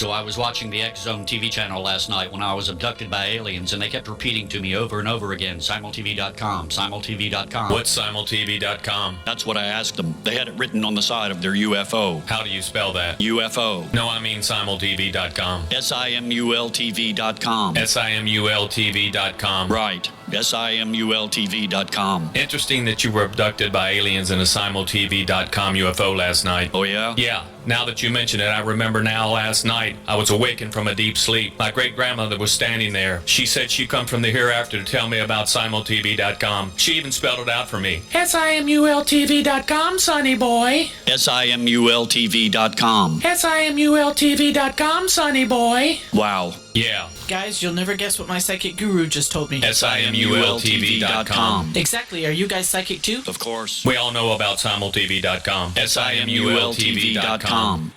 So I was watching the X Zone TV channel last night when I was abducted by aliens, and they kept repeating to me over and over again, simultv.com, simultv.com. What's simultv.com? That's what I asked them. They had it written on the side of their UFO. How do you spell that? UFO. No, I mean simultv.com. simultv.com. simultv.com. Right. simultv.com. Interesting that you were abducted by aliens in a simultv.com UFO last night. Oh, yeah? Yeah. Now that you mention it, I remember now last night I was awakened from a deep sleep. My great-grandmother was standing there. She said she'd come from the hereafter to tell me about simultv.com. She even spelled it out for me. simultv.com, sonny boy. simultv.com. simultv.com, sonny boy. Wow. Yeah. Guys, you'll never guess what my psychic guru just told me. simultv.com. Exactly. Are you guys psychic too? Of course. We all know about simultv.com. simultv.com.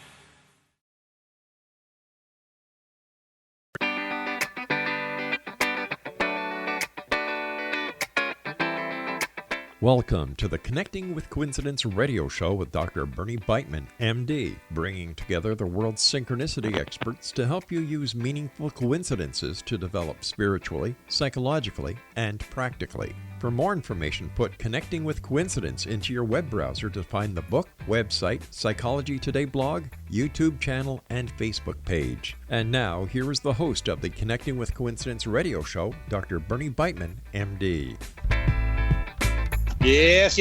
Welcome to the Connecting with Coincidence radio show with Dr. Bernie Beitman, MD, bringing together the world's synchronicity experts to help you use meaningful coincidences to develop spiritually, psychologically, and practically. For more information, put Connecting with Coincidence into your web browser to find the book, website, Psychology Today blog, YouTube channel, and Facebook page. And now, here is the host of the Connecting with Coincidence radio show, Dr. Bernie Beitman, MD. Yes.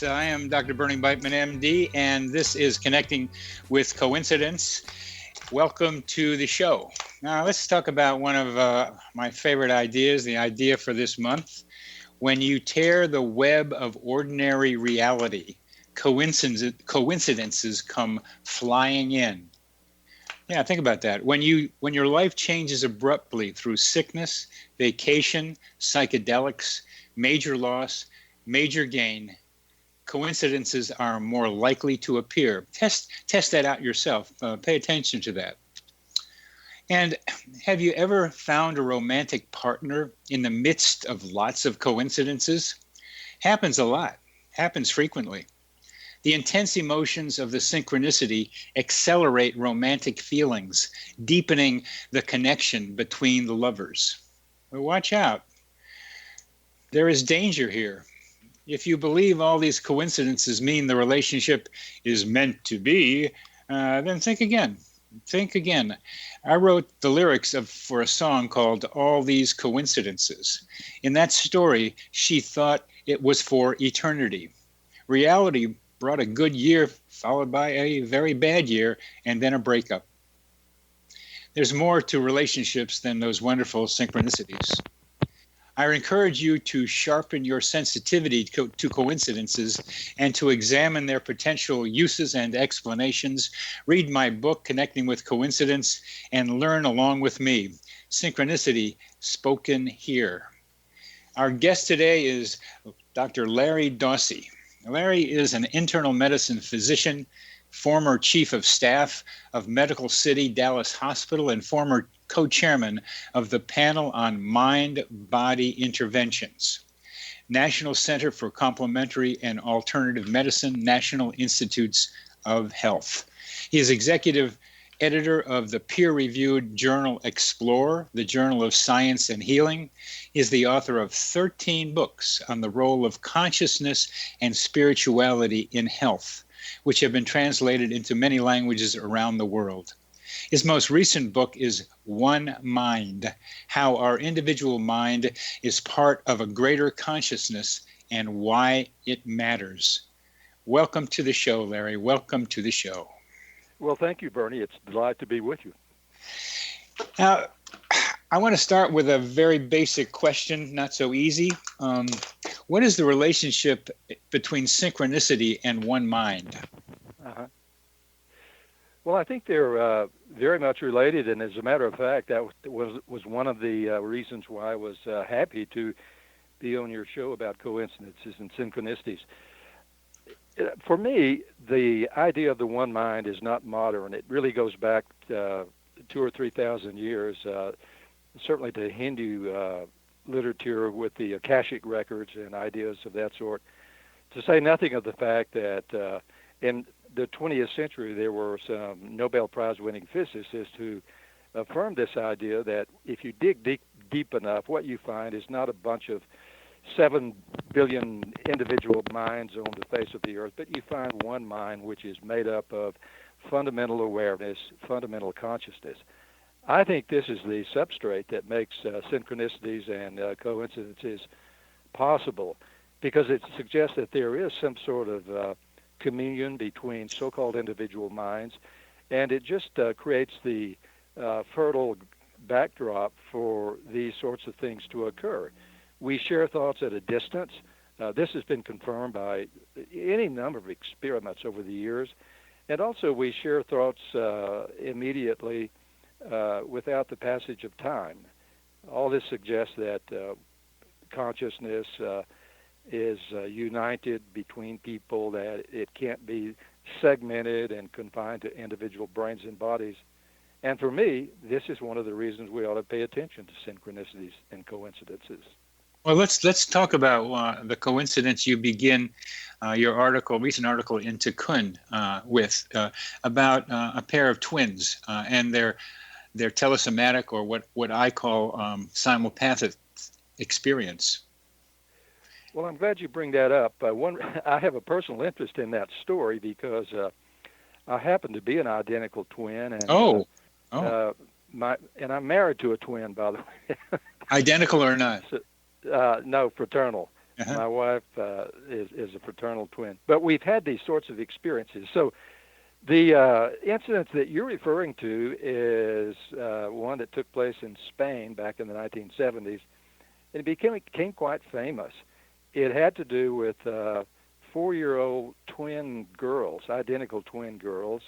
I am Dr. Bernie Beitman, MD, and this is Connecting with Coincidence. Welcome to the show. Now, let's talk about one of my favorite ideas, the idea for this month. When you tear the web of ordinary reality, coincidences come flying in. Yeah, think about that. When your life changes abruptly through sickness, vacation, psychedelics, major loss, major gain, coincidences are more likely to appear. Test that out yourself. Pay attention to that. And have you ever found a romantic partner in the midst of lots of coincidences? Happens a lot. Happens frequently. The intense emotions of the synchronicity accelerate romantic feelings, deepening the connection between the lovers. But watch out. There is danger here. If you believe all these coincidences mean the relationship is meant to be, then think again. Think again. I wrote the lyrics for a song called All These Coincidences. In that story, she thought it was for eternity. Reality brought a good year, followed by a very bad year, and then a breakup. There's more to relationships than those wonderful synchronicities. I encourage you to sharpen your sensitivity to coincidences and to examine their potential uses and explanations. Read my book, Connecting with Coincidence, and learn along with me. Synchronicity spoken here. Our guest today is Dr. Larry Dossey. Larry is an internal medicine physician, former chief of staff of Medical City Dallas Hospital, and former co-chairman of the panel on mind-body interventions, National Center for Complementary and Alternative Medicine, National Institutes of Health. He is executive editor of the peer-reviewed journal Explore, the Journal of Science and Healing. He is the author of 13 books on the role of consciousness and spirituality in health, which have been translated into many languages around the world. His most recent book is One Mind, How Our Individual Mind is Part of a Greater Consciousness and Why It Matters. Welcome to the show, Larry. Welcome to the show. Well, thank you, Bernie. It's a delight to be with you. Now, I want to start with a very basic question, not so easy. What is the relationship between synchronicity and one mind? Well, I think they're very much related, and as a matter of fact, that was one of the reasons why I was happy to be on your show about coincidences and synchronicities. For me, the idea of the one mind is not modern. It really goes back 2,000 or 3,000 years, certainly to Hindu literature with the Akashic records and ideas of that sort, to say nothing of the fact that, and the 20th century, there were some Nobel Prize-winning physicists who affirmed this idea that if you dig deep enough, what you find is not a bunch of 7 billion individual minds on the face of the earth, but you find one mind which is made up of fundamental awareness, fundamental consciousness. I think this is the substrate that makes synchronicities and coincidences possible, because it suggests that there is some sort of communion between so-called individual minds, and it just creates the fertile backdrop for these sorts of things to occur. We share thoughts at a distance. This has been confirmed by any number of experiments over the years. And also we share thoughts immediately without the passage of time. All this suggests that consciousness is united between people, that it can't be segmented and confined to individual brains and bodies. And for me, this is one of the reasons we ought to pay attention to synchronicities and coincidences. Well, let's talk about the coincidence you begin your recent article into Kun with about a pair of twins and their telesomatic, or what I call simulpathic experience. Well, I'm glad you bring that up. I have a personal interest in that story because I happen to be an identical twin, and and I'm married to a twin, by the way. Identical or not? No, fraternal. Uh-huh. My wife is a fraternal twin. But we've had these sorts of experiences. So the incident that you're referring to is one that took place in Spain back in the 1970s. And it became quite famous. It had to do with 4-year-old twin girls, identical twin girls.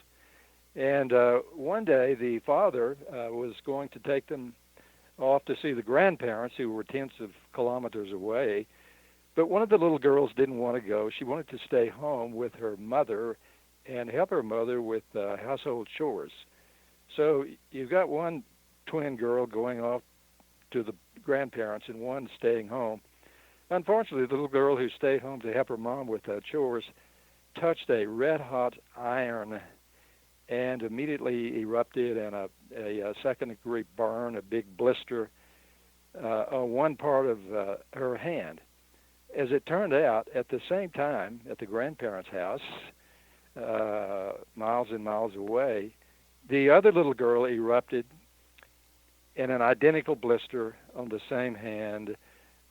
And one day the father was going to take them off to see the grandparents, who were tens of kilometers away. But one of the little girls didn't want to go. She wanted to stay home with her mother and help her mother with household chores. So you've got one twin girl going off to the grandparents and one staying home. Unfortunately, the little girl who stayed home to help her mom with chores touched a red-hot iron and immediately erupted in a second-degree burn, a big blister on one part of her hand. As it turned out, at the same time, at the grandparents' house, miles and miles away, the other little girl erupted in an identical blister on the same hand,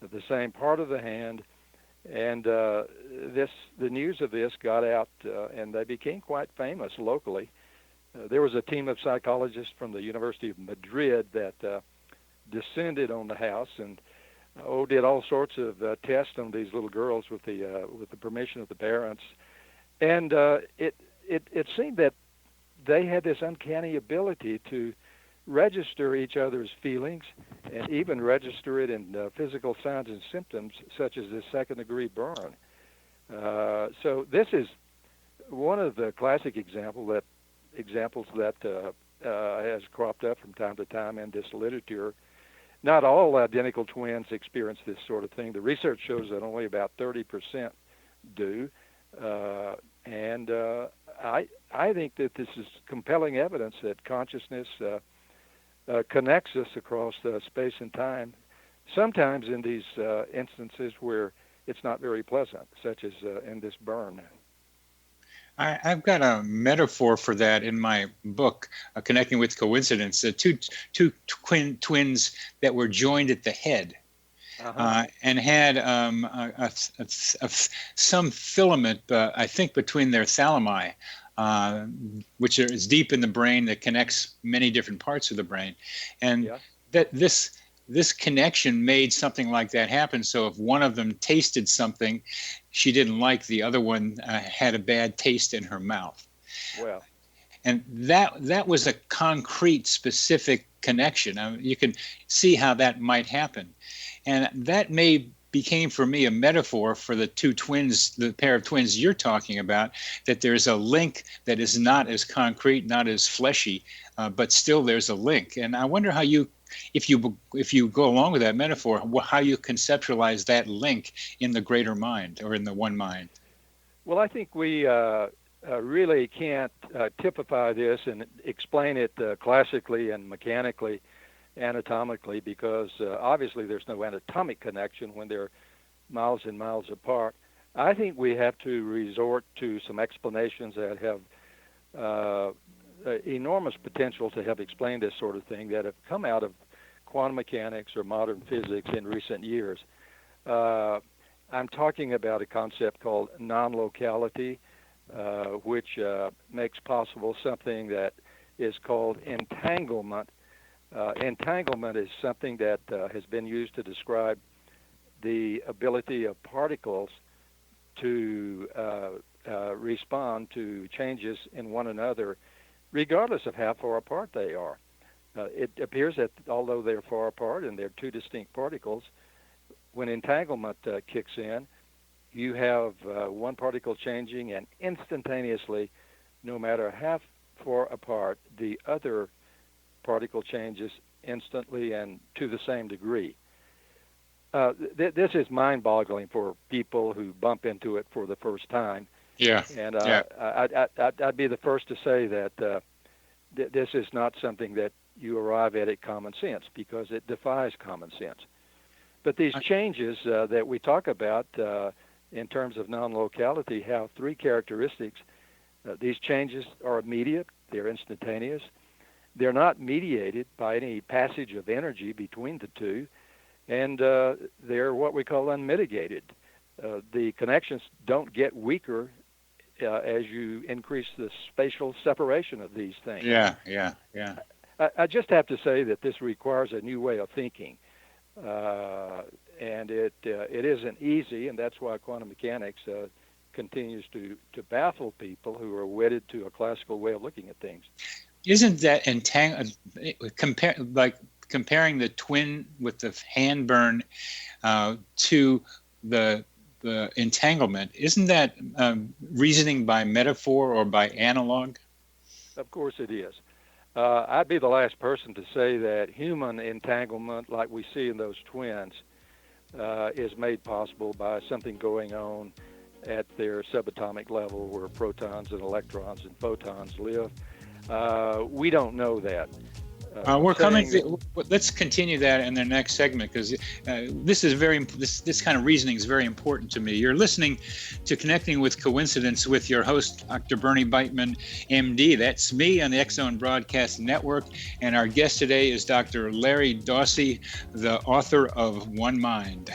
the same part of the hand, and the news of this got out, and they became quite famous locally. There was a team of psychologists from the University of Madrid that descended on the house and did all sorts of tests on these little girls with the permission of the parents, and it seemed that they had this uncanny ability to register each other's feelings and even register it in physical signs and symptoms, such as this second-degree burn. So this is one of the classic examples that has cropped up from time to time in this literature. Not all identical twins experience this sort of thing. The research shows that only about 30% do, and I think that this is compelling evidence that consciousness connects us across space and time, sometimes in these instances where it's not very pleasant, such as in this burn. I've got a metaphor for that in my book, Connecting with Coincidence. Two twins that were joined at the head, and had some filament, I think, between their thalami, which is deep in the brain that connects many different parts of the brain, and that this connection made something like that happen. So if one of them tasted something she didn't like, the other one had a bad taste in her mouth. Well, and that was a concrete, specific connection. You can see how that might happen, and that became for me a metaphor for the two twins, the pair of twins you're talking about, that there's a link that is not as concrete, not as fleshy, but still there's a link. And I wonder how if you go along with that metaphor, how you conceptualize that link in the greater mind, or in the one mind. Well, I think we really can't typify this and explain it classically and mechanically, anatomically, because obviously there's no anatomic connection when they're miles and miles apart. I think we have to resort to some explanations that have enormous potential to have explained this sort of thing that have come out of quantum mechanics or modern physics in recent years. I'm talking about a concept called non-locality, which makes possible something that is called entanglement. Entanglement is something that has been used to describe the ability of particles to respond to changes in one another, regardless of how far apart they are. It appears that although they're far apart and they're two distinct particles, when entanglement kicks in, you have one particle changing, and instantaneously, no matter how far apart, the other particle changes instantly and to the same degree. This is mind-boggling for people who bump into it for the first time. Yeah. And yeah. I'd be the first to say that this is not something that you arrive at common sense, because it defies common sense. But these changes that we talk about in terms of non-locality have three characteristics. These changes are immediate, they're instantaneous, they're not mediated by any passage of energy between the two, and they're what we call unmitigated. The connections don't get weaker as you increase the spatial separation of these things. Yeah. I just have to say that this requires a new way of thinking. And it isn't easy, and that's why quantum mechanics continues to baffle people who are wedded to a classical way of looking at things. Isn't that comparing the twin with the hand burn to the entanglement? Isn't that reasoning by metaphor or by analog? Of course it is. I'd be the last person to say that human entanglement, like we see in those twins, is made possible by something going on at their subatomic level where protons and electrons and photons live. We don't know that. We're coming. Let's continue that in the next segment, because this is this kind of reasoning is very important to me. You're listening to Connecting with Coincidence with your host, Dr. Bernie Beitman, MD. That's me on the X-Zone Broadcast Network, and our guest today is Dr. Larry Dossey, the author of One Mind.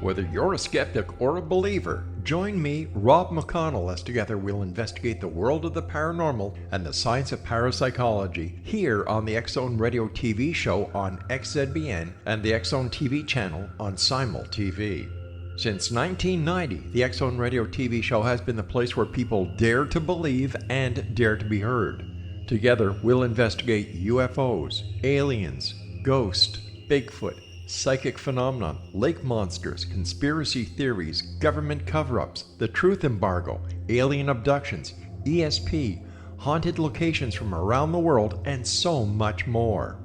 Whether you're a skeptic or a believer, join me, Rob McConnell, as together we'll investigate the world of the paranormal and the science of parapsychology here on the X-Zone Radio TV show on XZBN and the X-Zone TV channel on Simul TV. Since 1990, the X-Zone Radio TV show has been the place where people dare to believe and dare to be heard. Together, we'll investigate UFOs, aliens, ghosts, Bigfoot, psychic phenomenon, lake monsters, conspiracy theories, government cover-ups, the truth embargo, alien abductions, ESP, haunted locations from around the world, and so much more.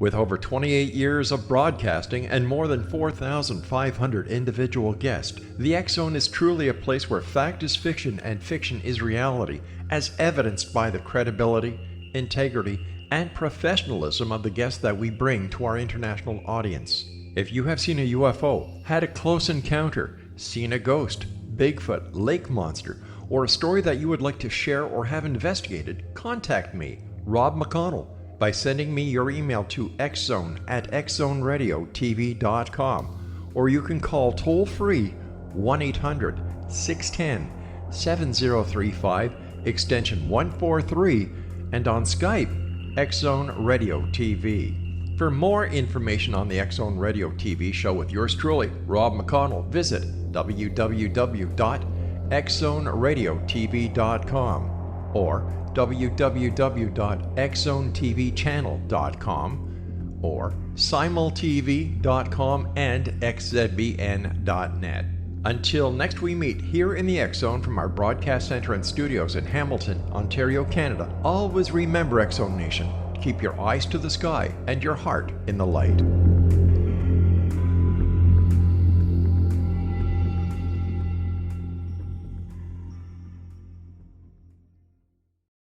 With over 28 years of broadcasting and more than 4,500 individual guests, the X-Zone is truly a place where fact is fiction and fiction is reality, as evidenced by the credibility, integrity, and professionalism of the guests that we bring to our international audience. If you have seen a UFO, had a close encounter, seen a ghost, Bigfoot, lake monster, or a story that you would like to share or have investigated, contact me, Rob McConnell, by sending me your email to xzone@xzoneradiotv.com, or you can call toll-free 1-800-610-7035, extension 143, and on Skype, X-Zone Radio TV. For more information on the X-Zone Radio TV show with yours truly, Rob McConnell, visit www.xzoneradiotv.com or www.xzonetvchannel.com or simultv.com and xzbn.net. Until next we meet here in the X-Zone from our broadcast center and studios in Hamilton, Ontario, Canada, always remember, X-Zone Nation, Keep your eyes to the sky and your heart in the light.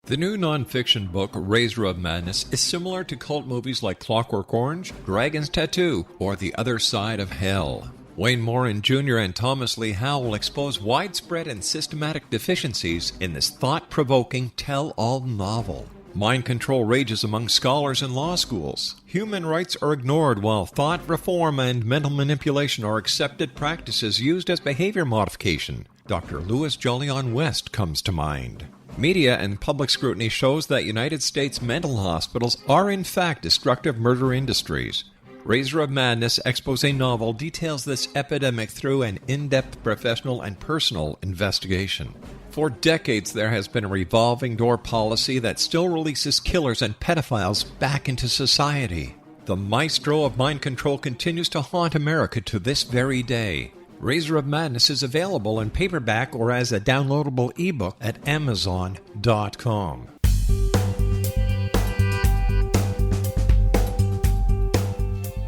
The new nonfiction book, Razor of Madness, is similar to cult movies like Clockwork Orange, Dragon's Tattoo, or The Other Side of Hell. Wayne Morin Jr. and Thomas Lee Howe will expose widespread and systematic deficiencies in this thought-provoking tell-all novel. Mind control rages among scholars in law schools. Human rights are ignored while thought reform and mental manipulation are accepted practices used as behavior modification. Dr. Louis Jolyon West comes to mind. Media and public scrutiny shows that United States mental hospitals are in fact destructive murder industries. Razor of Madness expose novel details this epidemic through an in-depth professional and personal investigation. For decades, there has been a revolving door policy that still releases killers and pedophiles back into society. The maestro of mind control continues to haunt America to this very day. Razor of Madness is available in paperback or as a downloadable ebook at Amazon.com.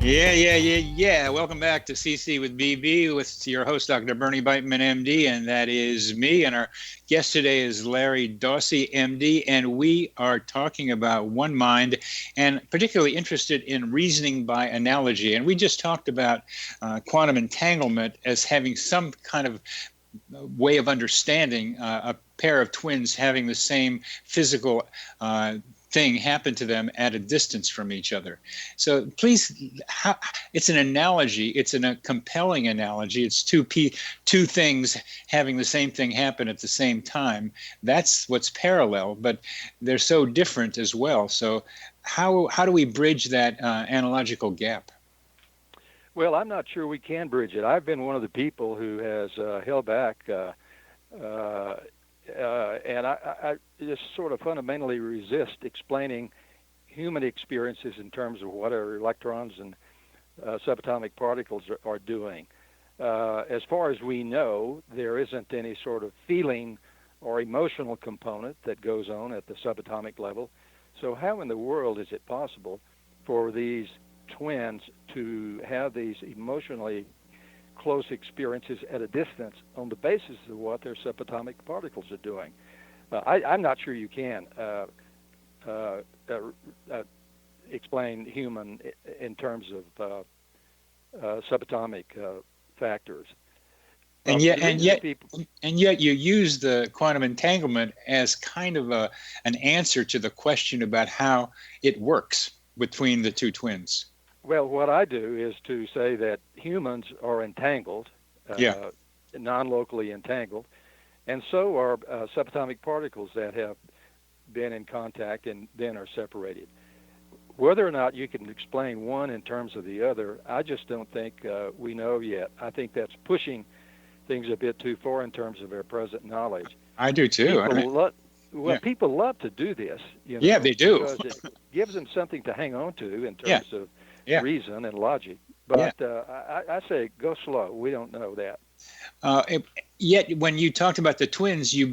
Yeah. Welcome back to CC with BB with your host, Dr. Bernie Beitman, MD, and that is me. And our guest today is Larry Dossey, MD, and we are talking about one mind and particularly interested in reasoning by analogy. And we just talked about quantum entanglement as having some kind of way of understanding a pair of twins having the same physical thing happen to them at a distance from each other. So please, it's an analogy. It's a compelling analogy. It's two things having the same thing happen at the same time. That's what's parallel, but they're so different as well. So how do we bridge that analogical gap? Well, I'm not sure we can bridge it. I've been one of the people who has held back and I just sort of fundamentally resist explaining human experiences in terms of what our electrons and subatomic particles are doing. As far as we know, there isn't any sort of feeling or emotional component that goes on at the subatomic level. So how in the world is it possible for these twins to have these emotionally close experiences at a distance on the basis of what their subatomic particles are doing? I'm not sure you can explain human in terms of subatomic factors. And yet you use the quantum entanglement as kind of an answer to the question about how it works between the two twins. Well, what I do is to say that humans are entangled, non-locally entangled, and so are subatomic particles that have been in contact and then are separated. Whether or not you can explain one in terms of the other, I just don't think we know yet. I think that's pushing things a bit too far in terms of our present knowledge. I do too. People love to do this. Yeah, they do. Because it gives them something to hang on to in terms of reason and logic. But I say go slow. We don't know that. Yet when you talked about the twins, you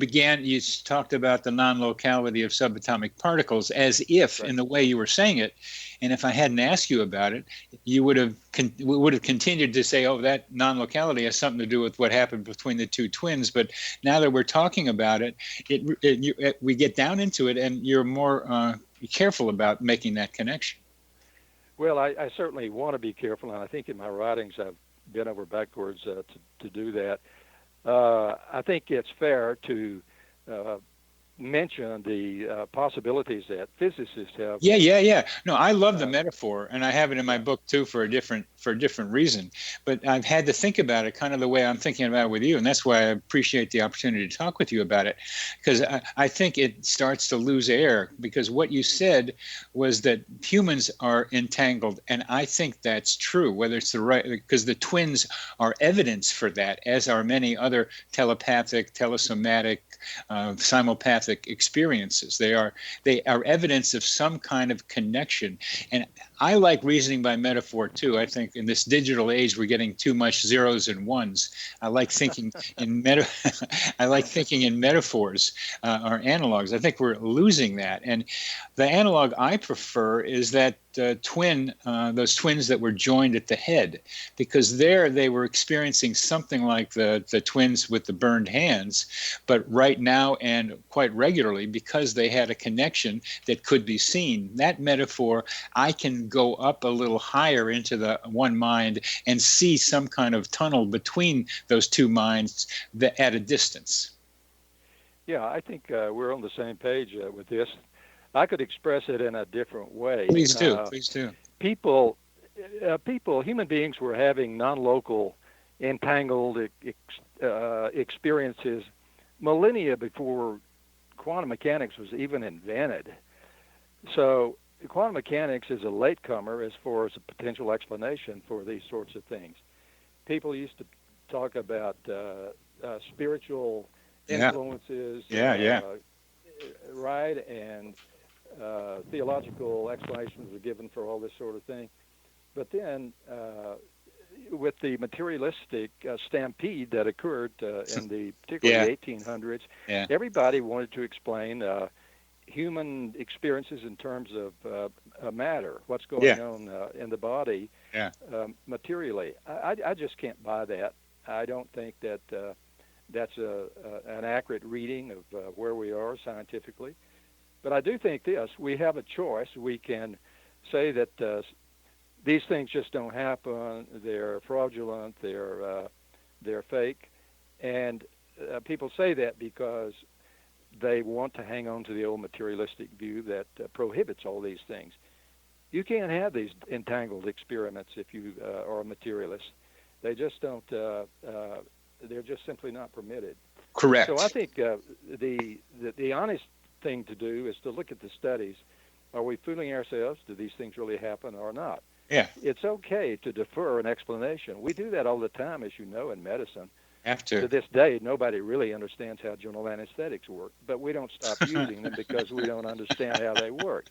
talked about the non-locality of subatomic particles as if, in the way you were saying it, and if I hadn't asked you about it, you would have continued to say, oh, that non-locality has something to do with what happened between the two twins. But now that we're talking about it, we get down into it, and you're more careful about making that connection. Well, I certainly want to be careful, and I think in my writings I've bent over backwards to do that. I think it's fair to mention the possibilities that physicists have. Yeah. No, I love the metaphor, and I have it in my book too for a different reason. But I've had to think about it kind of the way I'm thinking about it with you, and that's why I appreciate the opportunity to talk with you about it, because I think it starts to lose air. Because what you said was that humans are entangled, and I think that's true. Whether it's the right, because the twins are evidence for that, as are many other telepathic, telesomatic, simulpathic experiences. They are evidence of some kind of connection. And I like reasoning by metaphor too. I think in this digital age, we're getting too much zeros and ones. I like thinking in I like thinking in metaphors or analogs. I think we're losing that. And the analog I prefer is that those twins that were joined at the head, because there they were experiencing something like the twins with the burned hands, but right now and quite regularly, because they had a connection that could be seen. That metaphor, I can go up a little higher into the one mind and see some kind of tunnel between those two minds at a distance. Yeah, I think we're on the same page with this. I could express it in a different way. Please do. Please do. People, human beings were having non-local, entangled experiences millennia before quantum mechanics was even invented. So quantum mechanics is a latecomer as far as a potential explanation for these sorts of things. People used to talk about spiritual influences, right, and theological explanations were given for all this sort of thing. But then with the materialistic stampede that occurred in the particularly 1800s, everybody wanted to explain human experiences in terms of matter, what's going on in the body materially. I just can't buy that. I don't think that that's an accurate reading of where we are scientifically. But I do think this: we have a choice. We can say that these things just don't happen. They're fraudulent. They're fake, and people say that because they want to hang on to the old materialistic view that prohibits all these things. You can't have these entangled experiments if you are a materialist. They just don't. They're just simply not permitted. Correct. So I think the honest thing to do is to look at the studies. Are we fooling ourselves? Do these things really happen or not? Yeah. It's okay to defer an explanation. We do that all the time, as you know, in medicine. Have to. To this day, nobody really understands how general anesthetics work, but we don't stop using them because we don't understand how they work.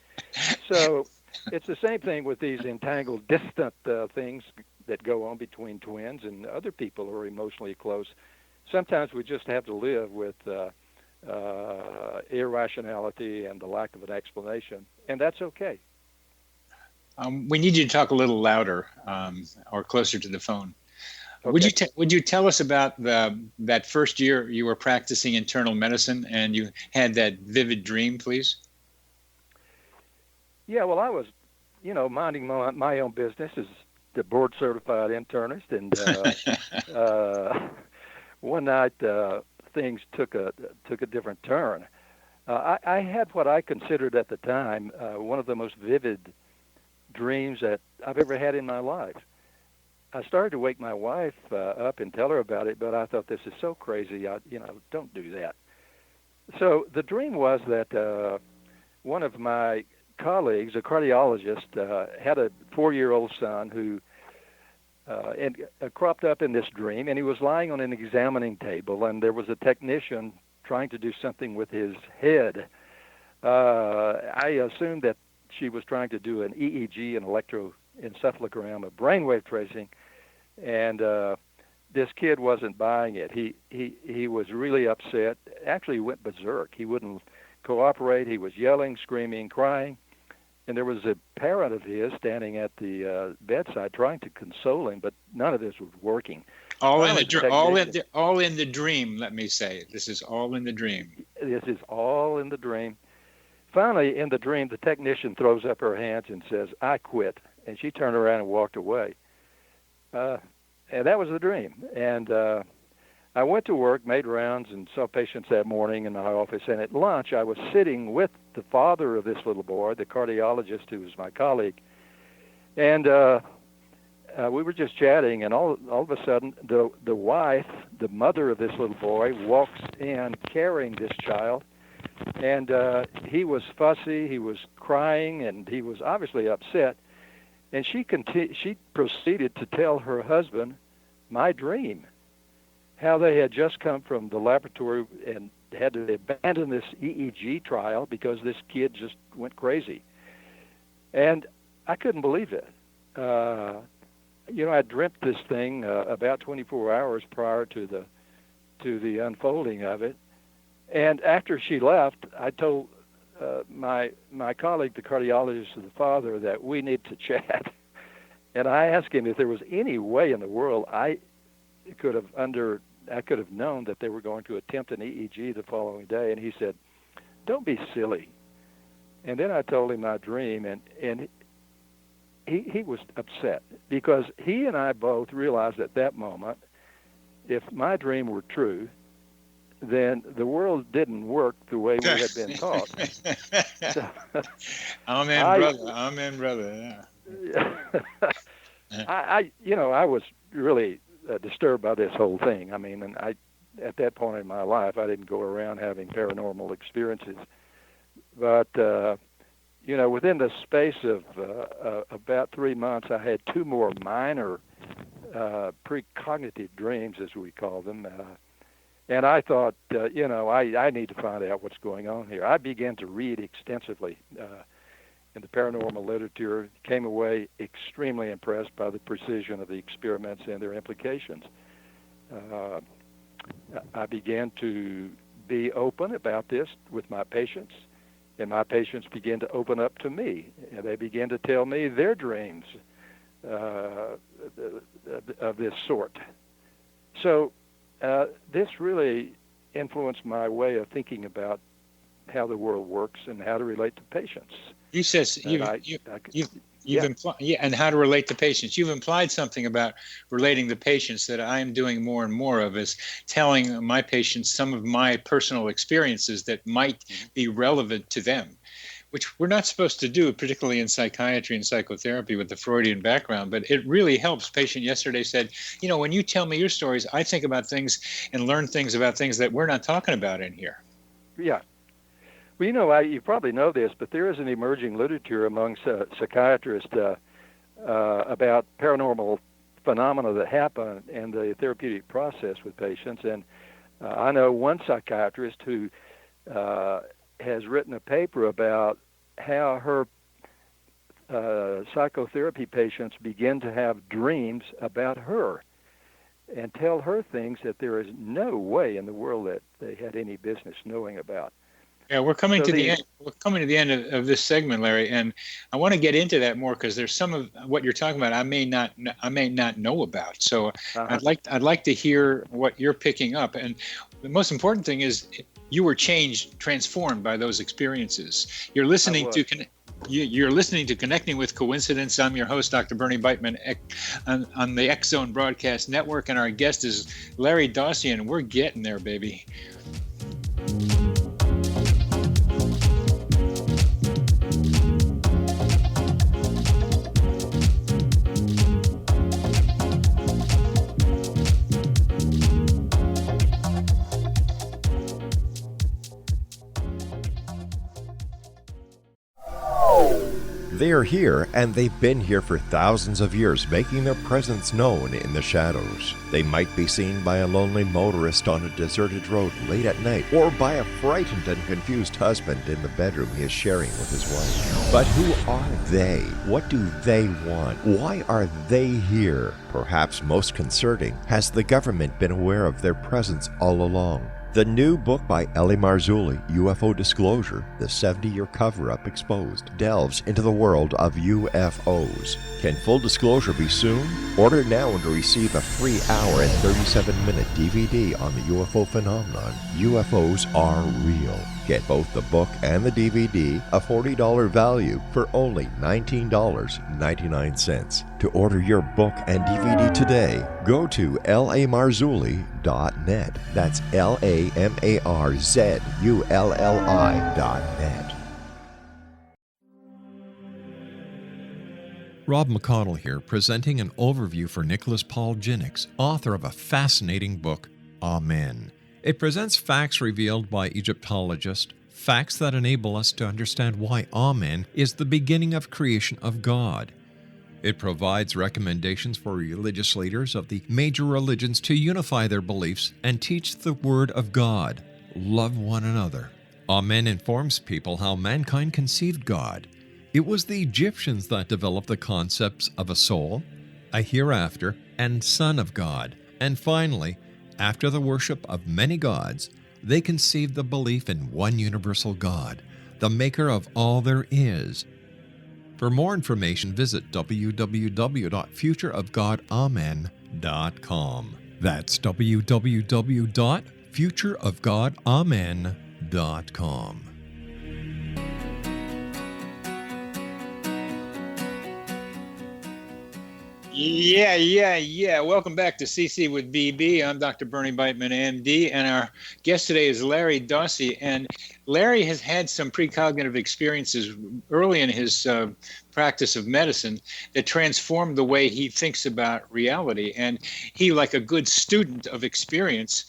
So it's the same thing with these entangled, distant things that go on between twins and other people who are emotionally close. Sometimes we just have to live with irrationality and the lack of an explanation, and that's okay. We need you to talk a little louder or closer to the phone. Okay. Would you tell us about that first year you were practicing internal medicine and you had that vivid dream, please? Yeah, well, I was, minding my own business as the board-certified internist, and one night things took a different turn. I had what I considered at the time one of the most vivid dreams that I've ever had in my life. I started to wake my wife up and tell her about it, but I thought, this is so crazy. Don't do that. So the dream was that one of my colleagues, a cardiologist, had a 4-year-old son who cropped up in this dream, and he was lying on an examining table, and there was a technician trying to do something with his head. I assumed that she was trying to do an EEG, an electroencephalogram, a brainwave tracing, and this kid wasn't buying it. He was really upset. Actually, he went berserk. He wouldn't cooperate. He was yelling, screaming, crying. And there was a parent of his standing at the bedside trying to console him, but none of this was working. All in the dream, let me say. This is all in the dream. This is all in the dream. Finally, in the dream, the technician throws up her hands and says, "I quit." And she turned around and walked away. And that was the dream. And I went to work, made rounds, and saw patients that morning in my office. And at lunch, I was sitting with the father of this little boy, the cardiologist who was my colleague. And we were just chatting, and all of a sudden, the wife, the mother of this little boy, walks in carrying this child. And he was fussy, he was crying, and he was obviously upset. And she proceeded to tell her husband my dream, how they had just come from the laboratory and had to abandon this EEG trial because this kid just went crazy. And I couldn't believe it. I dreamt this thing about 24 hours prior to the unfolding of it, and after she left, I told my colleague, the cardiologist of the father, that we need to chat. And I asked him if there was any way in the world I could have known that they were going to attempt an EEG the following day, and he said, "Don't be silly." And then I told him my dream, and he was upset, because he and I both realized at that moment, if my dream were true, then the world didn't work the way we had been taught. Amen, brother. Yeah. I was really disturbed by this whole thing. I mean, and at that point in my life, I didn't go around having paranormal experiences. But, within the space of about 3 months, I had 2 more minor precognitive dreams, as we call them. And I thought, I need to find out what's going on here. I began to read extensively in the paranormal literature, came away extremely impressed by the precision of the experiments and their implications. I began to be open about this with my patients, and my patients began to open up to me, and they began to tell me their dreams of this sort. So this really influenced my way of thinking about how the world works and how to relate to patients. You said and how to relate to patients. You've implied something about relating to patients that I am doing more and more of, is telling my patients some of my personal experiences that might be relevant to them, which we're not supposed to do, particularly in psychiatry and psychotherapy with the Freudian background, but it really helps. Patient yesterday said, when you tell me your stories, I think about things and learn things about things that we're not talking about in here. Yeah. Well, you probably know this, but there is an emerging literature among psychiatrists about paranormal phenomena that happen in the therapeutic process with patients. And I know one psychiatrist who has written a paper about how her psychotherapy patients begin to have dreams about her and tell her things that there is no way in the world that they had any business knowing about. Yeah, we're coming to the end. We're coming to the end of this segment, Larry, and I want to get into that more, because there's some of what you're talking about I may not know about. So I'd like to hear what you're picking up. And the most important thing is you were transformed by those experiences. You're listening to Connecting with Coincidence. I'm your host, Dr. Bernie Beitman, on the X Zone Broadcast Network, and our guest is Larry Dossey, and we're getting there, baby. They are here, and they've been here for thousands of years, making their presence known in the shadows. They might be seen by a lonely motorist on a deserted road late at night, or by a frightened and confused husband in the bedroom he is sharing with his wife. But who are they? What do they want? Why are they here? Perhaps most concerning, has the government been aware of their presence all along? The new book by Ellie Marzulli, UFO Disclosure, the 70-year cover-up exposed, delves into the world of UFOs. Can full disclosure be soon? Order now and receive a free hour and 37-minute DVD on the UFO phenomenon. UFOs are real. Get both the book and the DVD, a $40 value, for only $19.99. To order your book and DVD today, go to lamarzulli.net. That's LAMARZULLI.net. Rob McConnell here, presenting an overview for Nicholas Paul Jennings, author of a fascinating book, Amen. It presents facts revealed by Egyptologists, facts that enable us to understand why Amen is the beginning of creation of God. It provides recommendations for religious leaders of the major religions to unify their beliefs and teach the Word of God. Love one another. Amen informs people how mankind conceived God. It was the Egyptians that developed the concepts of a soul, a hereafter, and Son of God. And finally, after the worship of many gods, they conceived the belief in one universal God, the maker of all there is. For more information, visit www.futureofgodamen.com. That's www.futureofgodamen.com. Yeah. Welcome back to CC with BB. I'm Dr. Bernie Beitman, MD, and our guest today is Larry Dossey. And Larry has had some precognitive experiences early in his practice of medicine that transformed the way he thinks about reality. And he, like a good student of experience,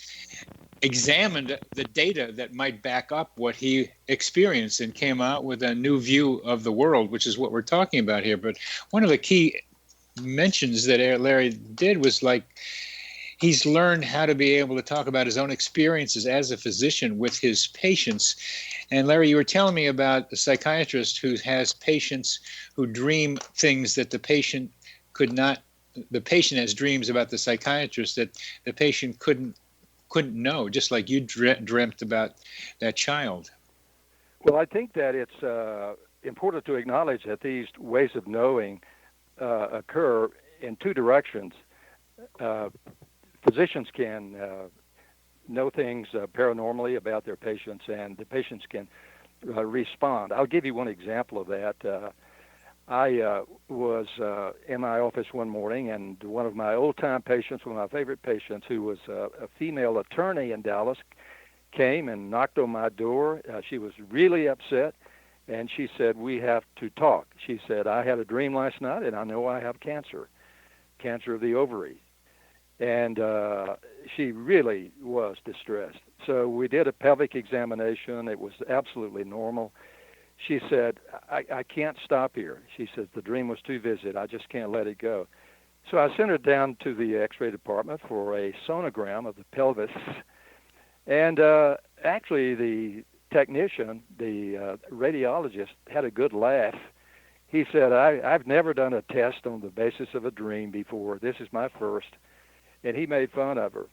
examined the data that might back up what he experienced and came out with a new view of the world, which is what we're talking about here. But one of the key mentions that Larry did was like he's learned how to be able to talk about his own experiences as a physician with his patients. And Larry, you were telling me about a psychiatrist who has patients who dream things that the patient has dreams about the psychiatrist that the patient couldn't know, just like you dreamt about that child. Well, I think that it's important to acknowledge that these ways of knowing occur in two directions. Physicians can know things paranormally about their patients, and the patients can respond. I'll give you one example of that. I was in my office one morning, and one of my old-time patients, one of my favorite patients, who was a female attorney in Dallas, came and knocked on my door. She was really upset. And she said, we have to talk. She said, I had a dream last night, and I know I have cancer of the ovary. And she really was distressed. So we did a pelvic examination. It was absolutely normal. She said, I can't stop here. She said, the dream was too vivid. I just can't let it go. So I sent her down to the x-ray department for a sonogram of the pelvis. And actually, the technician, the radiologist, had a good laugh. He said, I've never done a test on the basis of a dream before. This is my first. And he made fun of her.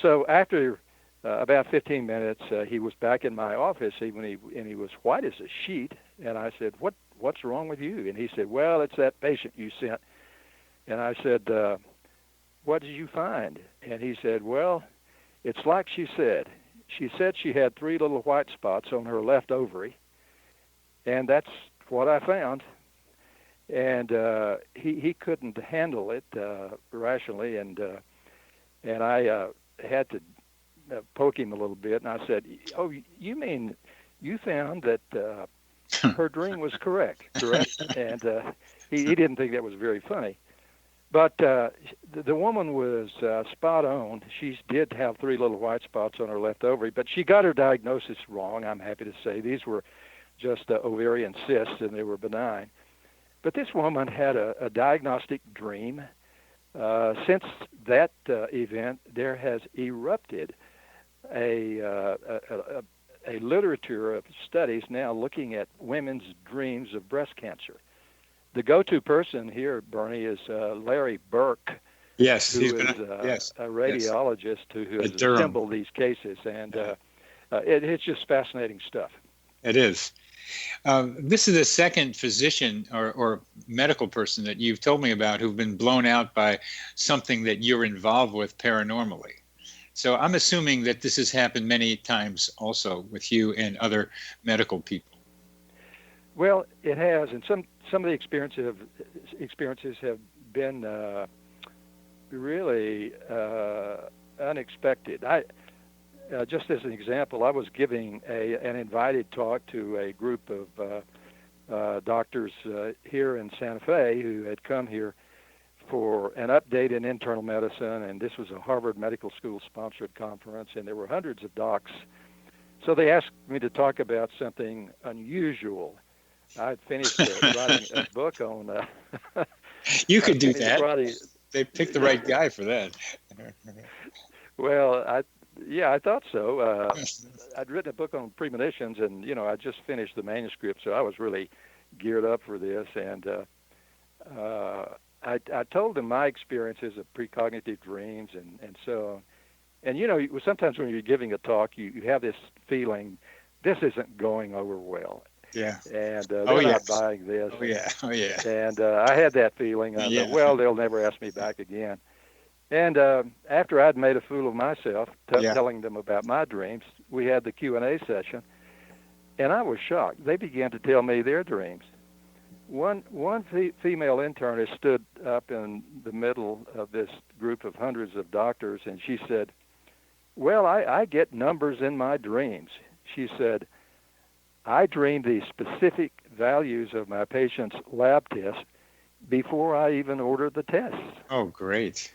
So after about 15 minutes, he was back in my office, and he was white as a sheet. And I said, what's wrong with you? And he said, well, it's that patient you sent. And I said, what did you find? And he said, well, it's like she said. She said she had 3 little white spots on her left ovary, and that's what I found. And he couldn't handle it rationally, and I had to poke him a little bit. And I said, "Oh, you mean you found that her dream was correct?" And he didn't think that was very funny. But the woman was spot on. She did have 3 little white spots on her left ovary, but she got her diagnosis wrong, I'm happy to say. These were just ovarian cysts, and they were benign. But this woman had a diagnostic dream. Since that event, there has erupted a literature of studies now looking at women's dreams of breast cancer. The go-to person here, Bernie, is Larry Burke. Yes, who is a radiologist who has assembled these cases, and it's just fascinating stuff. It is. This is the second physician or medical person that you've told me about who've been blown out by something that you're involved with paranormally. So I'm assuming that this has happened many times also with you and other medical people. Well, it has, and some of the experiences have been really unexpected. Just as an example, I was giving an invited talk to a group of doctors here in Santa Fe who had come here for an update in internal medicine, and this was a Harvard Medical School sponsored conference, and there were hundreds of docs. So they asked me to talk about something unusual. I'd finished writing a book on... you could do that. They picked the right guy for that. Well, I thought so. I'd written a book on premonitions, and I just finished the manuscript, so I was really, geared up for this, and I told him my experiences of precognitive dreams and so on. And, you know, sometimes when you're giving a talk, you have this feeling, this isn't going over well. Yeah. And they're not buying this. Oh, yeah. Oh, yeah. And I had that feeling. I thought, well, they'll never ask me back again. And after I'd made a fool of myself telling them about my dreams, we had the Q&A session, and I was shocked. They began to tell me their dreams. One female internist stood up in the middle of this group of hundreds of doctors, and she said, well, I get numbers in my dreams. She said, I dream the specific values of my patient's lab tests before I even order the tests. Oh, great.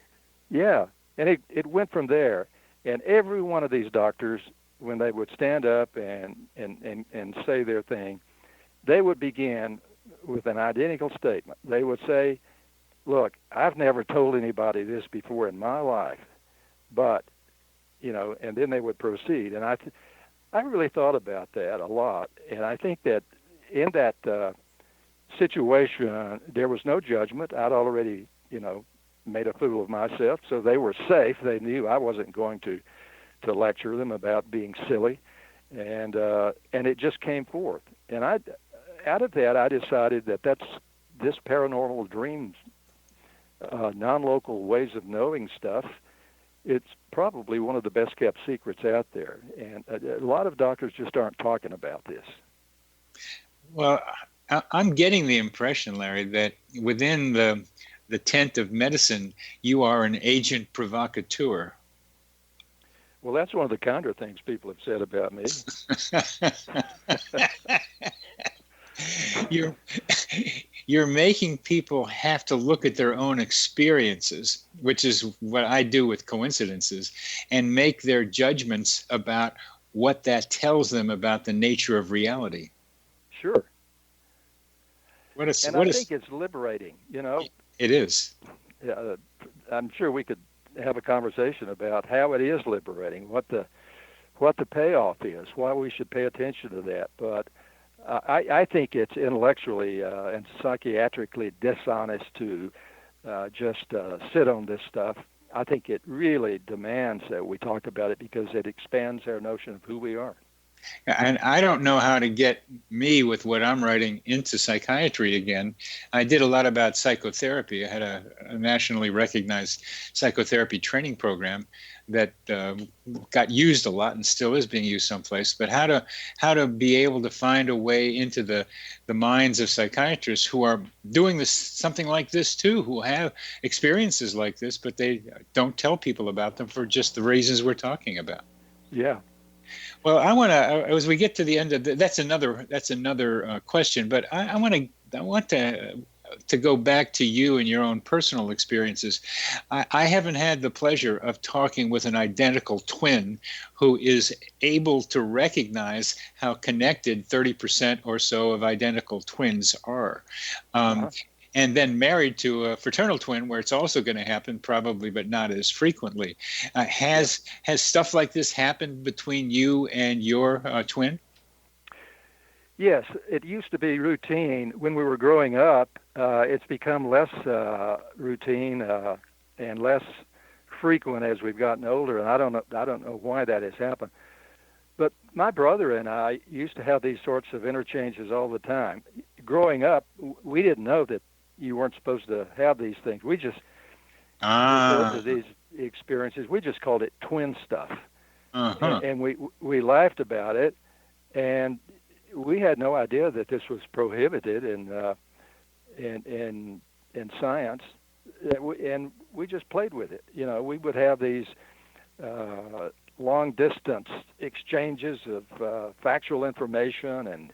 Yeah, and it went from there. And every one of these doctors, when they would stand up and say their thing, they would begin with an identical statement. They would say, look, I've never told anybody this before in my life, but, you know, and then they would proceed. And I really thought about that a lot. And I think that in that situation, there was no judgment. I'd already, you know, made a fool of myself, so they were safe. They knew I wasn't going to lecture them about being silly, and it just came forth. And out of that, I decided that this paranormal dreams, non-local ways of knowing stuff, it's probably one of the best kept secrets out there. And a lot of doctors just aren't talking about this. Well, I'm getting the impression, Larry, that within the tent of medicine, you are an agent provocateur. Well, that's one of the kinder things people have said about me. You're making people have to look at their own experiences, which is what I do with coincidences, and make their judgments about what that tells them about the nature of reality. Sure. I think it's liberating, you know. It is. I'm sure we could have a conversation about how it is liberating, what the payoff is, why we should pay attention to that. But I think it's intellectually and psychiatrically dishonest to just sit on this stuff. I think it really demands that we talk about it because it expands our notion of who we are. And I don't know how to get me with what I'm writing into psychiatry again. I did a lot about psychotherapy. I had a nationally recognized psychotherapy training program that got used a lot and still is being used someplace. But how to be able to find a way into the minds of psychiatrists who are doing this, something like this too, who have experiences like this, but they don't tell people about them for just the reasons we're talking about. Yeah. Well, I want to, as we get to the end of that's another question, but I want to go back to you and your own personal experiences. I haven't had the pleasure of talking with an identical twin who is able to recognize how connected 30% or so of identical twins are. And then married to a fraternal twin where it's also going to happen probably, but not as frequently. Has stuff like this happened between you and your twin? Yes, it used to be routine. When we were growing up, it's become less routine and less frequent as we've gotten older, and I don't know why that has happened. But my brother and I used to have these sorts of interchanges all the time. Growing up, we didn't know that you weren't supposed to have these things. We just referred to these experiences. We just called it twin stuff, and we laughed about it, and we had no idea that this was prohibited in science, and we just played with it. You know, we would have these long distance exchanges of factual information,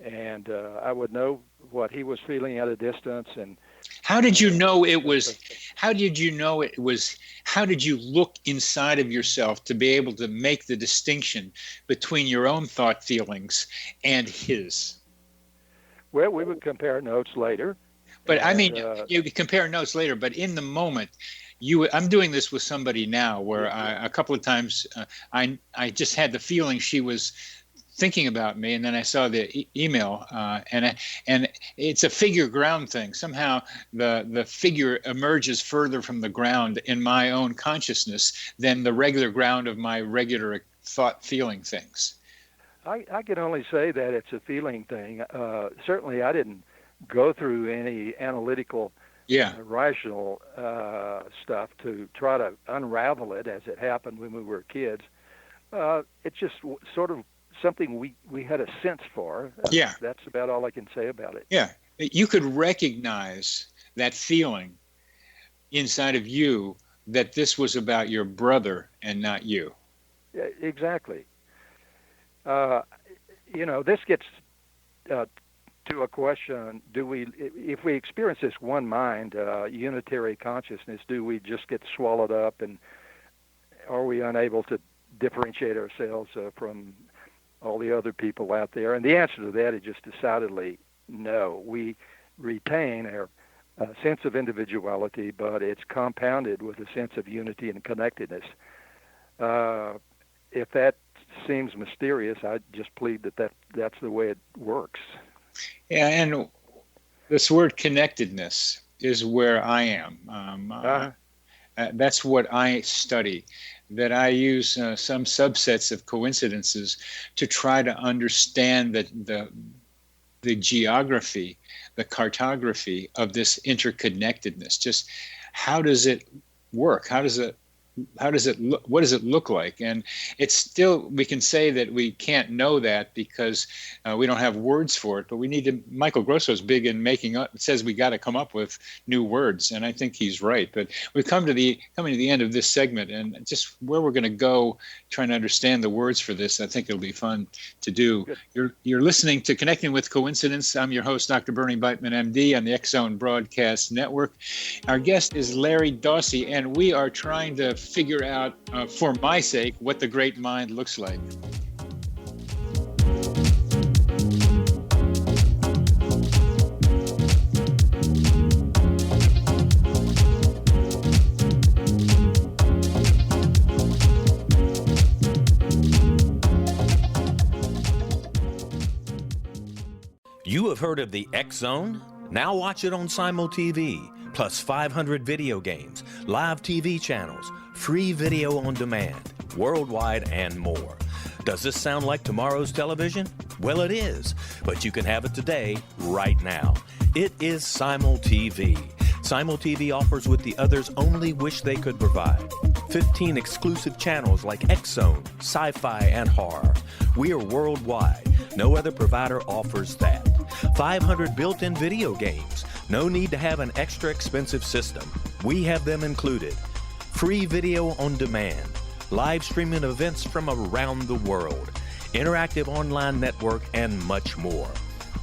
and I would know what he was feeling at a distance. And how did you know it was? How did you look inside of yourself to be able to make the distinction between your own thought feelings and his? Well, we would compare notes later. But I mean, you could compare notes later, but in the moment, I'm doing this with somebody now where a couple of times I just had the feeling she was thinking about me, and then I saw the email, and it's a figure ground thing. Somehow the figure emerges further from the ground in my own consciousness than the regular ground of my regular thought feeling things. I can only say that it's a feeling thing. Certainly, I didn't go through any analytical, rational stuff to try to unravel it as it happened when we were kids. It's just sort of something we had a sense for. That's about all I can say about it. Yeah, you could recognize that feeling inside of you that this was about your brother and not you. Yeah, exactly. This gets to a question: if we experience this one mind, unitary consciousness, do we just get swallowed up, and are we unable to differentiate ourselves from all the other people out there? And the answer to that is just decidedly no. We retain our sense of individuality, but it's compounded with a sense of unity and connectedness. If that seems mysterious, I just plead that's the way it works. Yeah, and this word connectedness is where I am. That's what I study, that I use some subsets of coincidences to try to understand the geography, the cartography of this interconnectedness. Just how does it work? How does it look? What does it look like? And it's still, we can say that we can't know that because we don't have words for it, but we need to. Michael Grosso's big in making up. It says we got to come up with new words, and I think he's right. But we've coming to the end of this segment, and just where we're going to go, trying to understand the words for this. I think it'll be fun to do. Good. You're listening to Connecting with Coincidence. I'm your host, Dr. Bernie Beitman, MD, on the X Zone Broadcast Network. Our guest is Larry Dossey, and we are trying to figure out, for my sake, what the great mind looks like. You have heard of the X Zone? Now watch it on Simul TV, plus 500 video games, live TV channels, free video on demand, worldwide, and more. Does this sound like tomorrow's television? Well, it is, but you can have it today, right now. It is Simul TV. Simul TV offers what the others only wish they could provide. 15 exclusive channels like X Zone, sci-fi, and horror. We are worldwide. No other provider offers that. 500 built-in video games. No need to have an extra expensive system. We have them included. Free video on demand. Live streaming events from around the world. Interactive online network, and much more.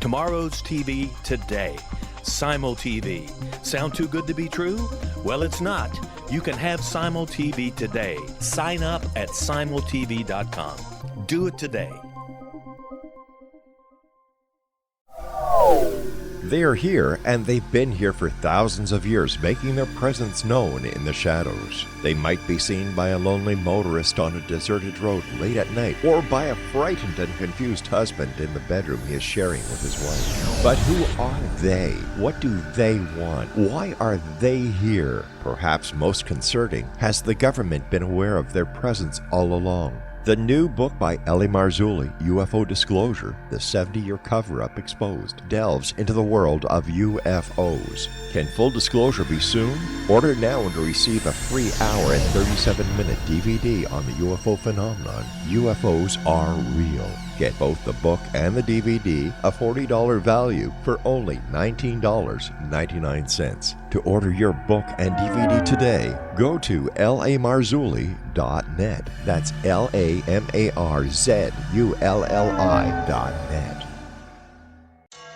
Tomorrow's TV today. Simul TV. Sound too good to be true? Well, it's not. You can have Simul TV today. Sign up at simultv.com. Do it today. They are here, and they've been here for thousands of years, making their presence known in the shadows. They might be seen by a lonely motorist on a deserted road late at night, or by a frightened and confused husband in the bedroom he is sharing with his wife. But who are they? What do they want? Why are they here? Perhaps most concerning, has the government been aware of their presence all along? The new book by Ellie Marzulli, UFO Disclosure, the 70-year cover-up exposed, delves into the world of UFOs. Can full disclosure be soon? Order now and receive a free hour and 37-minute DVD on the UFO phenomenon. UFOs are real. Get both the book and the DVD, a $40 value, for only $19.99. To order your book and DVD today, go to lamarzulli.net. That's LAMARZULLI.net.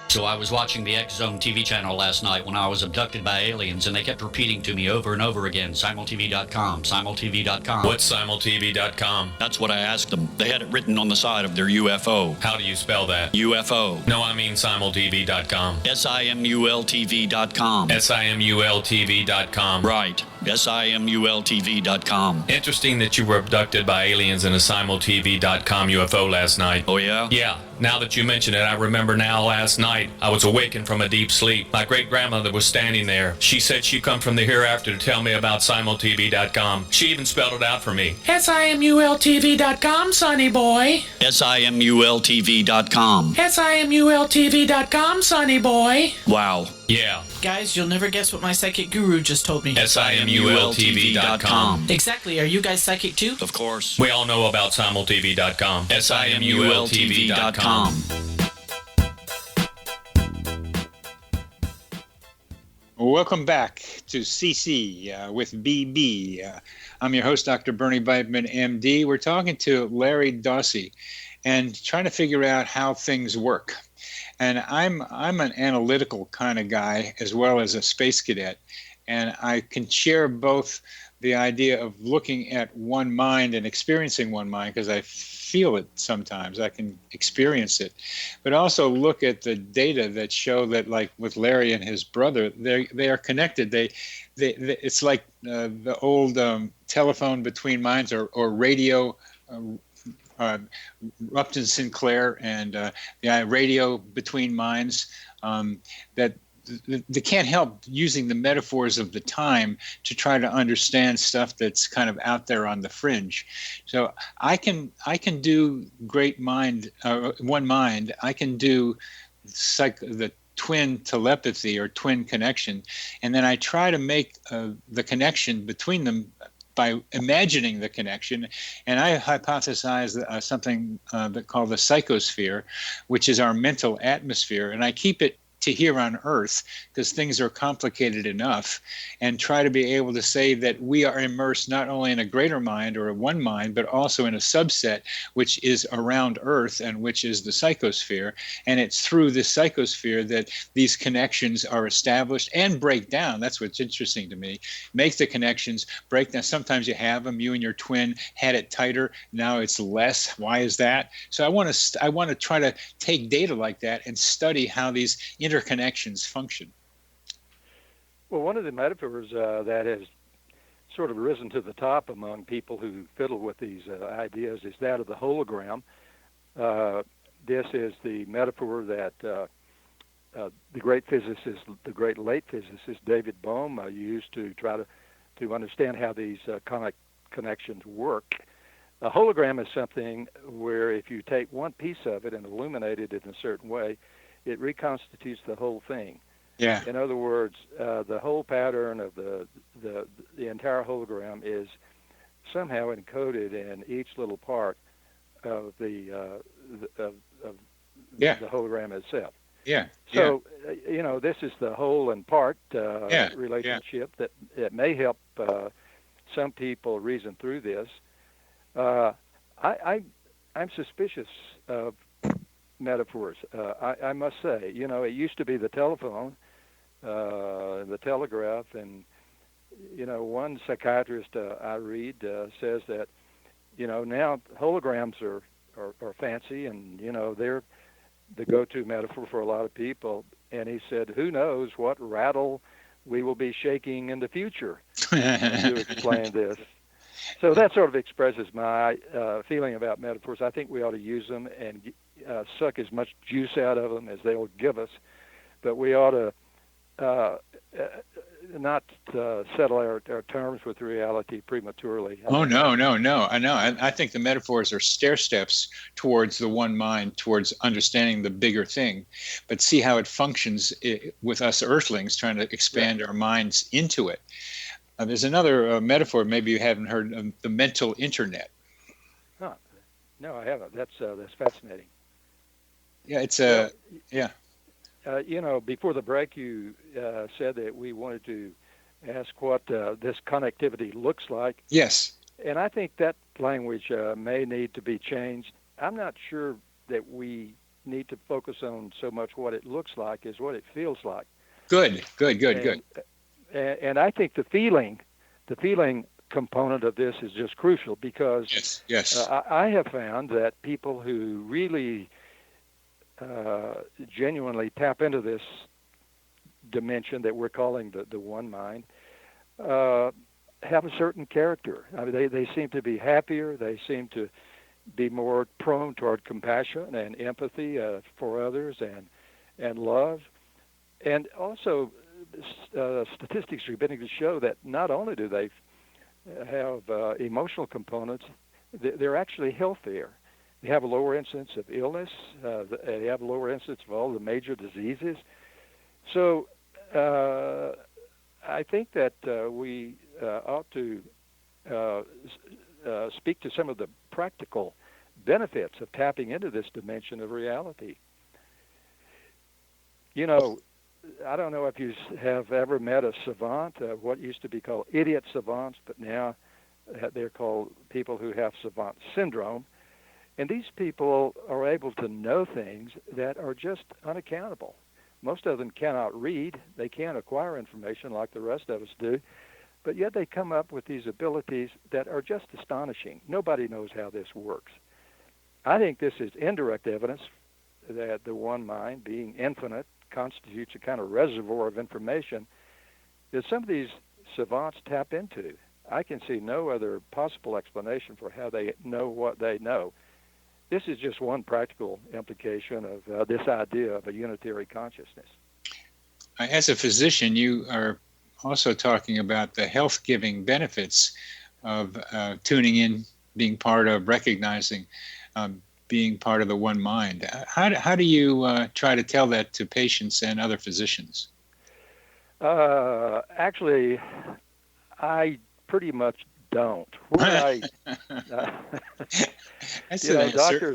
So I was watching the X Zone TV channel last night when I was abducted by aliens, and they kept repeating to me over and over again, simultv.com, simultv.com. What's simultv.com? That's what I asked them. They had it written on the side of their UFO. How do you spell that? UFO. No, I mean simultv.com. SIMULTV.com. SIMULTV.com. Right. SIMULTV.com. Interesting that you were abducted by aliens in a SimulTV.com UFO last night. Oh, yeah? Yeah. Now that you mention it, I remember now last night I was awakened from a deep sleep. My great-grandmother was standing there. She said she'd come from the hereafter to tell me about SimulTV.com. She even spelled it out for me. SIMULTV.com, sonny boy. SIMULTV.com. SIMULTV.com, sonny boy. Wow. Yeah. Guys, you'll never guess what my psychic guru just told me. SIMULTV.com. Exactly. Are you guys psychic too? Of course. We all know about SimulTV.com. SIMULTV.com. Welcome back to CC with BB. I'm your host, Dr. Bernie Beitman, MD. We're talking to Larry Dossey and trying to figure out how things work. And I'm an analytical kind of guy as well as a space cadet. And I can share both the idea of looking at one mind and experiencing one mind because I feel it sometimes. I can experience it. But also look at the data that show that, like with Larry and his brother, they are connected. It's like the old telephone between minds or radio. Upton Sinclair and the radio between minds, that they can't help using the metaphors of the time to try to understand stuff that's kind of out there on the fringe. So I can do great mind, one mind. I can do the twin telepathy or twin connection, and then I try to make the connection between them by imagining the connection. And I hypothesize something that called the psychosphere, which is our mental atmosphere, and I keep it to here on Earth because things are complicated enough, and try to be able to say that we are immersed not only in a greater mind or a one mind, but also in a subset which is around Earth and which is the psychosphere. And it's through this psychosphere that these connections are established and break down. That's what's interesting to me. Make the connections, break down. Sometimes you have them. You and your twin had it tighter. Now it's less. Why is that? So I want to try to take data like that and study how these interconnections function. Well, one of the metaphors that has sort of risen to the top among people who fiddle with these ideas is that of the hologram. This is the metaphor that the great physicist, the great late physicist David Bohm used to try to understand how these connections work. A hologram is something where if you take one piece of it and illuminate it in a certain way, it reconstitutes the whole thing. Yeah. In other words, the whole pattern of the entire hologram is somehow encoded in each little part of the hologram itself. Yeah. So this is the whole and part relationship that may help some people reason through this. I'm suspicious of metaphors. I must say, it used to be the telephone, the telegraph, and one psychiatrist I read says that now holograms are fancy, and they're the go-to metaphor for a lot of people. And he said, who knows what rattle we will be shaking in the future to explain this. So that sort of expresses my feeling about metaphors. I think we ought to use them and suck as much juice out of them as they'll give us, but we ought to not settle our terms with reality prematurely. Oh, no. I know. I think the metaphors are stair steps towards the one mind, towards understanding the bigger thing, but see how it functions with us earthlings trying to expand our minds into it. There's another metaphor maybe you haven't heard of, the mental internet. Huh. No, I haven't. That's fascinating. Yeah, it's before the break, you said that we wanted to ask what this connectivity looks like. Yes. And I think that language may need to be changed. I'm not sure that we need to focus on so much what it looks like as what it feels like. Good. And I think the feeling component of this is just crucial because yes. I have found that people who really genuinely tap into this dimension that we're calling the one mind have a certain character. I mean, they seem to be happier. They seem to be more prone toward compassion and empathy for others and love. And also, statistics are beginning to show that not only do they have emotional components, they're actually healthier. They have a lower incidence of illness. They have a lower incidence of all the major diseases. So I think that we ought to speak to some of the practical benefits of tapping into this dimension of reality. You know, I don't know if you have ever met a savant, what used to be called idiot savants, but now they're called people who have savant syndrome. And these people are able to know things that are just unaccountable. Most of them cannot read. They can't acquire information like the rest of us do. But yet they come up with these abilities that are just astonishing. Nobody knows how this works. I think this is indirect evidence that the one mind, being infinite, constitutes a kind of reservoir of information that some of these savants tap into. I can see no other possible explanation for how they know what they know. This is just one practical implication of this idea of a unitary consciousness. As a physician, you are also talking about the health-giving benefits of tuning in, being part of, recognizing, being part of the one mind. How do you try to tell that to patients and other physicians? Actually, I pretty much don't. Doctors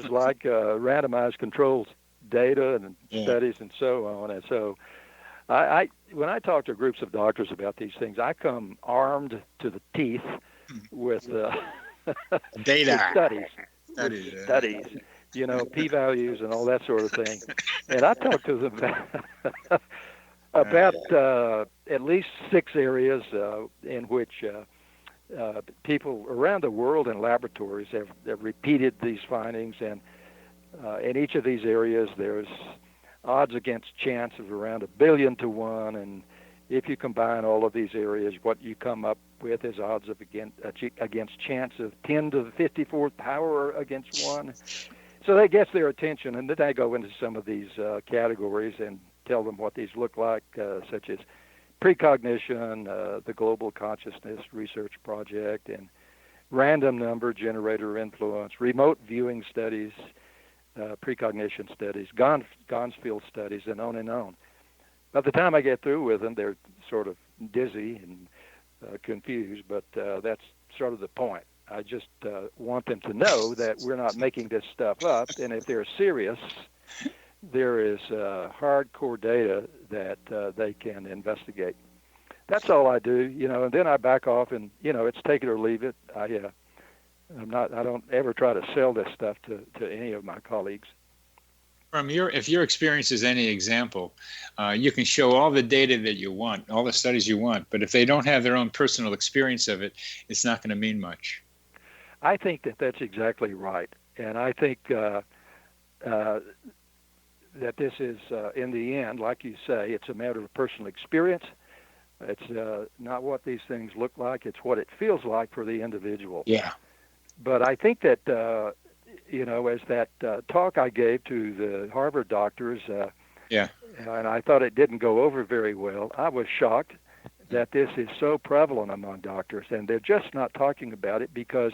like randomized controls data and studies and so on. And so I when I talk to groups of doctors about these things, I come armed to the teeth with data. With studies, you know, p-values and all that sort of thing. And I talk to them about at least 6 areas in which people around the world in laboratories have repeated these findings, and in each of these areas there's odds against chance of around 1 billion to 1, and if you combine all of these areas, what you come up with is odds of against chance of 10 to the 54th power against 1. So that gets their attention, and then I go into some of these categories and tell them what these look like, such as precognition, the Global Consciousness Research Project, and random number generator influence, remote viewing studies, precognition studies, Gonfield studies, and on and on. By the time I get through with them, they're sort of dizzy and confused, but that's sort of the point. I just want them to know that we're not making this stuff up, and if they're serious, there is hardcore data that they can investigate. That's all I do, you know, and then I back off, and you know, it's take it or leave it. I don't ever try to sell this stuff to any of my colleagues. If your experience is any example, you can show all the data that you want, all the studies you want, but if they don't have their own personal experience of it, it's not going to mean much. I think that that's exactly right, and I think that this is, in the end, like you say, it's a matter of personal experience. It's not what these things look like, it's what it feels like for the individual. Yeah. But I think that, you know, as that talk I gave to the Harvard doctors, and I thought it didn't go over very well, I was shocked that this is so prevalent among doctors, and they're just not talking about it because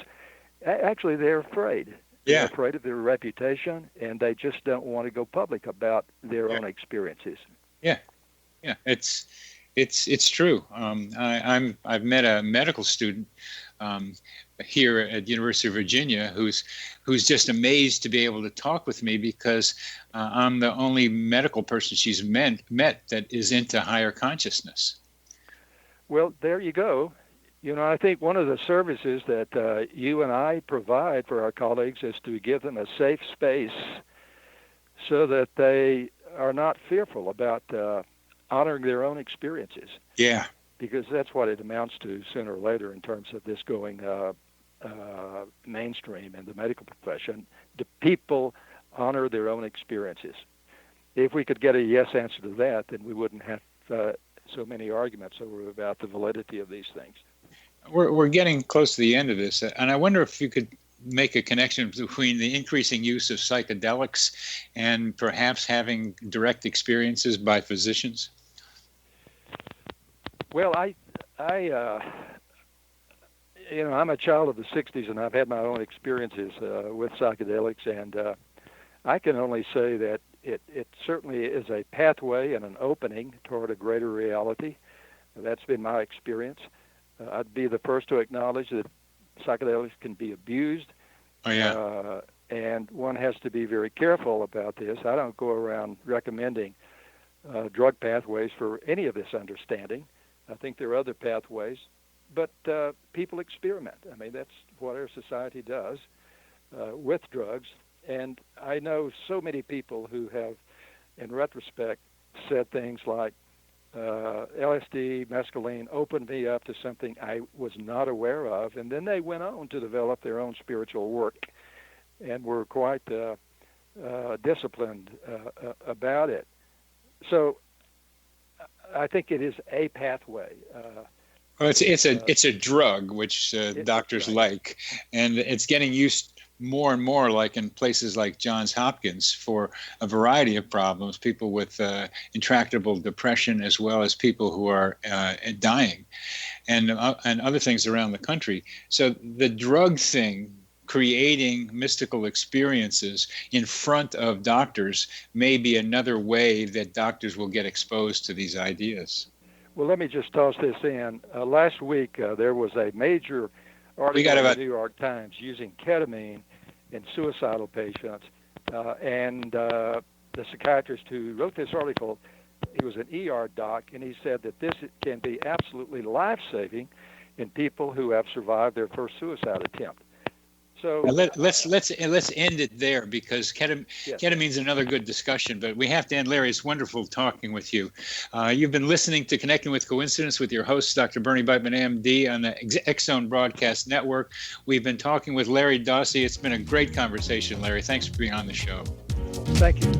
actually they're afraid. They're afraid of their reputation, and they just don't want to go public about their own experiences. Yeah, it's true. I've met a medical student here at the University of Virginia who's just amazed to be able to talk with me because I'm the only medical person she's met that is into higher consciousness. Well, there you go. You know, I think one of the services that you and I provide for our colleagues is to give them a safe space so that they are not fearful about honoring their own experiences. Yeah. Because that's what it amounts to sooner or later in terms of this going mainstream in the medical profession. Do people honor their own experiences? If we could get a yes answer to that, then we wouldn't have so many arguments about the validity of these things. We're getting close to the end of this, and I wonder if you could make a connection between the increasing use of psychedelics and perhaps having direct experiences by physicians. Well, I'm a child of the 60s, and I've had my own experiences with psychedelics, and I can only say that it certainly is a pathway and an opening toward a greater reality. That's been my experience. I'd be the first to acknowledge that psychedelics can be abused. Oh, yeah. And one has to be very careful about this. I don't go around recommending drug pathways for any of this understanding. I think there are other pathways, but people experiment. I mean, that's what our society does with drugs. And I know so many people who have, in retrospect, said things like, LSD, mescaline opened me up to something I was not aware of, and then they went on to develop their own spiritual work and were quite disciplined about it. So I think it is a pathway. Well, it's a drug which doctors like, and it's getting used more and more, like in places like Johns Hopkins, for a variety of problems, people with intractable depression, as well as people who are dying, and other things around the country. So the drug thing, creating mystical experiences in front of doctors, may be another way that doctors will get exposed to these ideas. Well, let me just toss this in. Last week, there was a major article in the New York Times using ketamine in suicidal patients, and the psychiatrist who wrote this article, he was an ER doc, and he said that this can be absolutely life-saving in people who have survived their first suicide attempt. So let's end it there, because ketamine's another good discussion, but we have to end. Larry, it's wonderful talking with you. You've been listening to Connecting with Coincidence with your host, Dr. Bernie Beitman, MD, on the X-Zone Broadcast Network. We've been talking with Larry Dossey. It's been a great conversation, Larry. Thanks for being on the show. Thank you.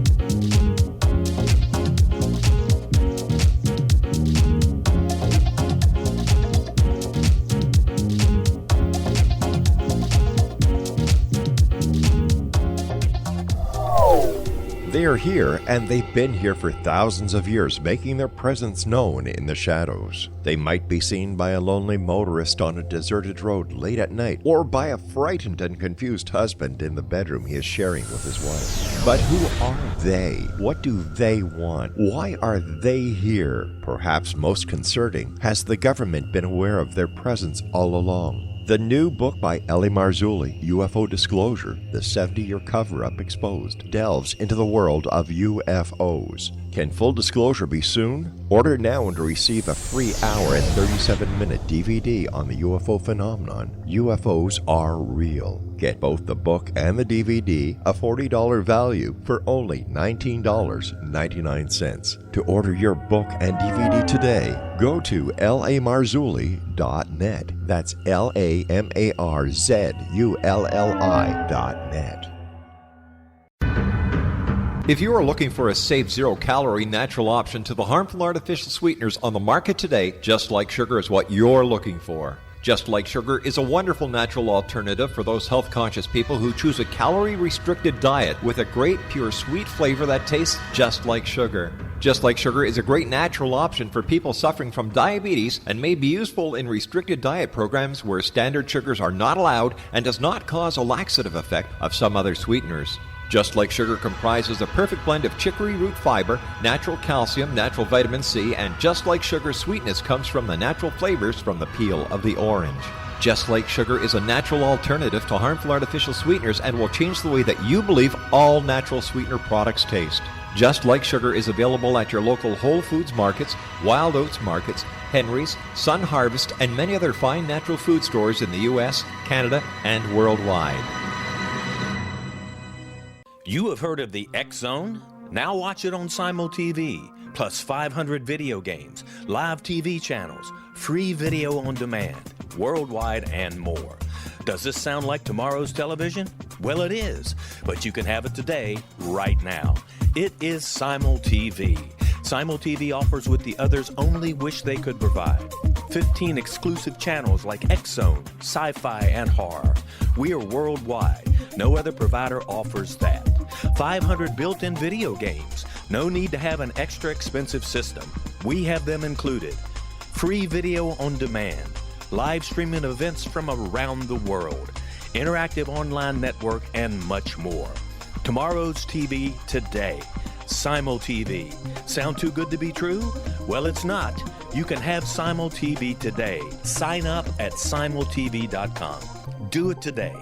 They are here, and they've been here for thousands of years, making their presence known in the shadows. They might be seen by a lonely motorist on a deserted road late at night, or by a frightened and confused husband in the bedroom he is sharing with his wife. But who are they? What do they want? Why are they here? Perhaps most concerning, has the government been aware of their presence all along? The new book by Ellie Marzulli, UFO Disclosure, the 70-year cover-up exposed, delves into the world of UFOs. Can full disclosure be soon? Order now and receive a free hour and 37-minute DVD on the UFO phenomenon. UFOs are real. Get both the book and the DVD, a $40 value, for only $19.99. To order your book and DVD today, go to lamarzulli.net. That's LAMARZULLI.net. If you are looking for a safe, zero-calorie natural option to the harmful artificial sweeteners on the market today, Just Like Sugar is what you're looking for. Just Like Sugar is a wonderful natural alternative for those health-conscious people who choose a calorie-restricted diet with a great, pure, sweet flavor that tastes just like sugar. Just Like Sugar is a great natural option for people suffering from diabetes and may be useful in restricted diet programs where standard sugars are not allowed and does not cause a laxative effect of some other sweeteners. Just Like Sugar comprises a perfect blend of chicory root fiber, natural calcium, natural vitamin C, and Just Like Sugar's sweetness comes from the natural flavors from the peel of the orange. Just Like Sugar is a natural alternative to harmful artificial sweeteners and will change the way that you believe all natural sweetener products taste. Just Like Sugar is available at your local Whole Foods markets, Wild Oats markets, Henry's, Sun Harvest, and many other fine natural food stores in the U.S., Canada, and worldwide. You have heard of the X-Zone? Now watch it on Simul TV, plus 500 video games, live TV channels, free video on demand, worldwide, and more. Does this sound like tomorrow's television? Well, it is, but you can have it today, right now. It is Simul TV. Simul TV offers what the others only wish they could provide. 15 exclusive channels like X-Zone, Sci-Fi, and Horror. We are worldwide. No other provider offers that. 500 built-in video games. No need to have an extra expensive system. We have them included. Free video on demand. Live streaming events from around the world. Interactive online network, and much more. Tomorrow's TV today. Simul TV. Sound too good to be true? Well, it's not. You can have Simul TV today. Sign up at simultv.com. Do it today.